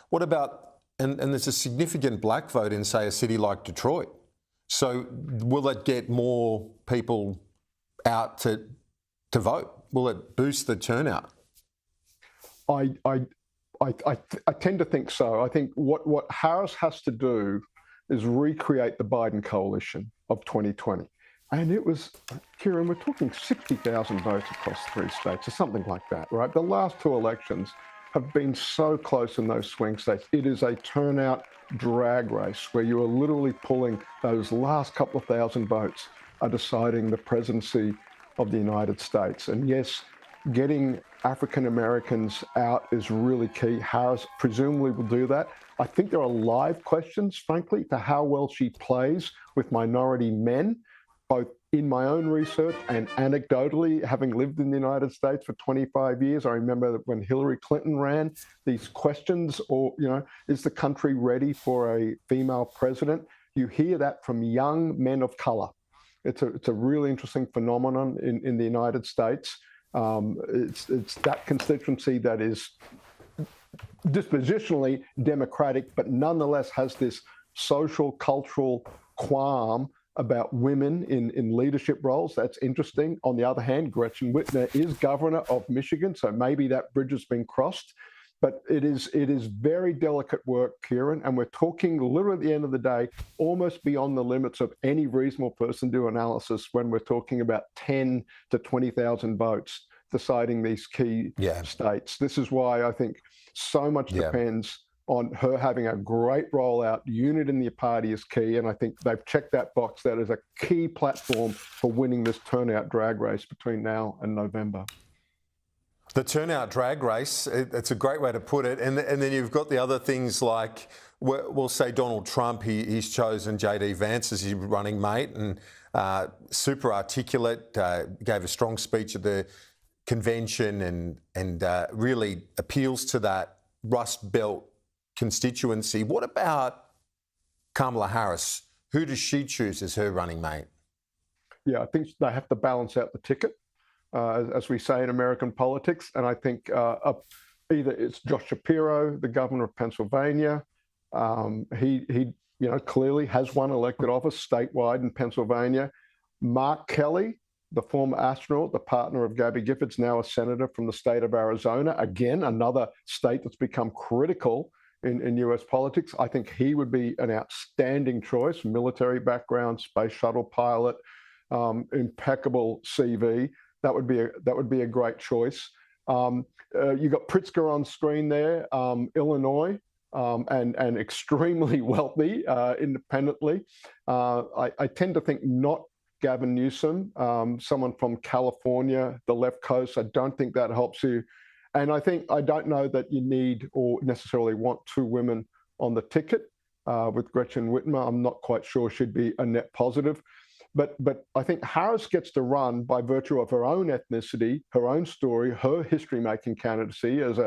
What about, and there's a significant black vote in, say, a city like Detroit. So will it get more people out to vote? Will it boost the turnout? I tend to think so. I think what Harris has to do is recreate the Biden coalition of 2020. And it was, Kieran, we're talking 60,000 votes across 3 states or something like that, right? The last 2 elections have been so close in those swing states. It is a turnout drag race where you are literally pulling those last couple of thousand votes are deciding the presidency of the United States. And yes, getting African Americans out is really key. Harris presumably will do that. I think there are live questions, frankly, for how well she plays with minority men, both in my own research and anecdotally, having lived in the United States for 25 years. I remember that when Hillary Clinton ran, these questions, or, is the country ready for a female president? You hear that from young men of color. It's a really interesting phenomenon in the United States. It's that constituency that is dispositionally Democratic, but nonetheless has this social, cultural qualm about women in leadership roles. That's interesting. On the other hand, Gretchen Whitmer is governor of Michigan, so maybe that bridge has been crossed. But it is very delicate work, Kieran, and we're talking literally at the end of the day, almost beyond the limits of any reasonable person do analysis when we're talking about 10 to 20,000 votes deciding these key states. This is why I think so much depends on her having a great rollout. Unit in the party is key, and I think they've checked that box. That is a key platform for winning this turnout drag race between now and November. The turnout drag race, it's a great way to put it. And then you've got the other things like, we'll say Donald Trump, he's chosen J.D. Vance as his running mate, and super articulate, gave a strong speech at the convention and really appeals to that Rust Belt constituency. What about Kamala Harris? Who does she choose as her running mate? Yeah, I think they have to balance out the ticket, as we say in American politics. And I think either it's Josh Shapiro, the governor of Pennsylvania. He clearly has one elected office statewide in Pennsylvania. Mark Kelly, the former astronaut, the partner of Gabby Giffords, now a senator from the state of Arizona. Again, another state that's become critical in US politics. I think he would be an outstanding choice. Military background, space shuttle pilot, impeccable CV. That would be a great choice. You got Pritzker on screen there, Illinois, and extremely wealthy independently. I tend to think not Gavin Newsom, someone from California, the left coast. I don't think that helps you. And I don't know that you need or necessarily want 2 women on the ticket. With Gretchen Whitmer, I'm not quite sure she'd be a net positive. But I think Harris gets to run by virtue of her own ethnicity, her own story, her history-making candidacy as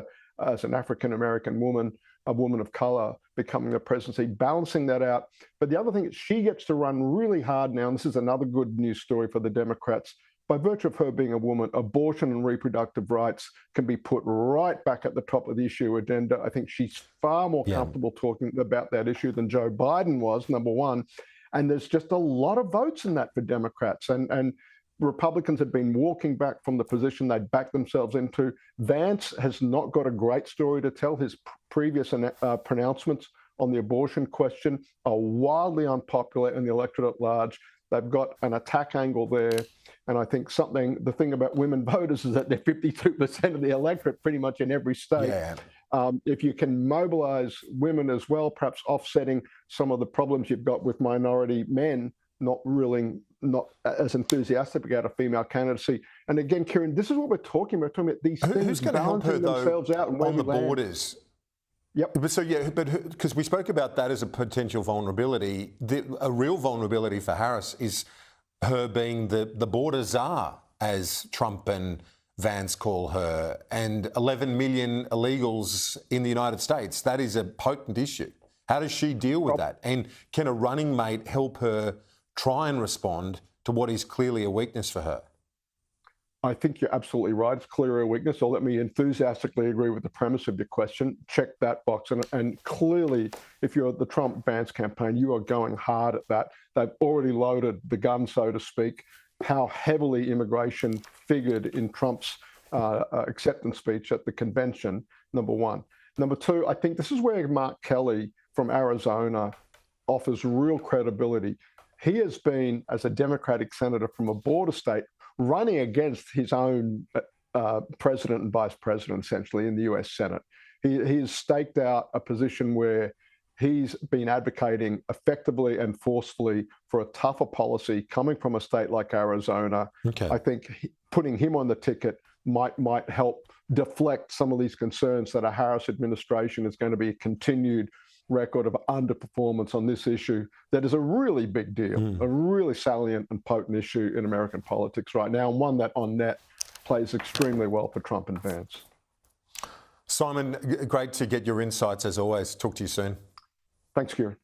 an African-American woman, a woman of color becoming the presidency, balancing that out. But the other thing is she gets to run really hard now, and this is another good news story for the Democrats. By virtue of her being a woman, abortion and reproductive rights can be put right back at the top of the issue agenda. I think she's far more comfortable talking about that issue than Joe Biden was, number one. And there's just a lot of votes in that for Democrats. And Republicans had been walking back from the position they'd backed themselves into. Vance has not got a great story to tell. His previous pronouncements on the abortion question are wildly unpopular in the electorate at large. They've got an attack angle there. And I think the thing about women voters is that they're 52% of the electorate pretty much in every state. Yeah. If you can mobilize women as well, perhaps offsetting some of the problems you've got with minority men not as enthusiastic about a female candidacy. And again, Kieran, this is what we're talking about. We're talking about these things who's going to help her, themselves though, out on the borders. Yep. But because we spoke about that as a potential vulnerability, a real vulnerability for Harris is her being the border czar, as Trump and Vance call her, and 11 million illegals in the United States. That is a potent issue. How does she deal with that? And can a running mate help her try and respond to what is clearly a weakness for her? I think you're absolutely right. It's clearly a weakness. So let me enthusiastically agree with the premise of your question. Check that box. And clearly, if you're the Trump Vance campaign, you are going hard at that. They've already loaded the gun, so to speak. How heavily immigration figured in Trump's acceptance speech at the convention, number one. Number two, I think this is where Mark Kelly from Arizona offers real credibility. He has been, as a Democratic senator from a border state, running against his own president and vice president, essentially, in the US Senate. He has staked out a position where he's been advocating effectively and forcefully for a tougher policy coming from a state like Arizona. Okay. I think putting him on the ticket might help deflect some of these concerns that a Harris administration is going to be a continued record of underperformance on this issue that is a really big deal, a really salient and potent issue in American politics right now, and one that on net plays extremely well for Trump and Vance. Simon, great to get your insights as always. Talk to you soon. Thanks, Kieran.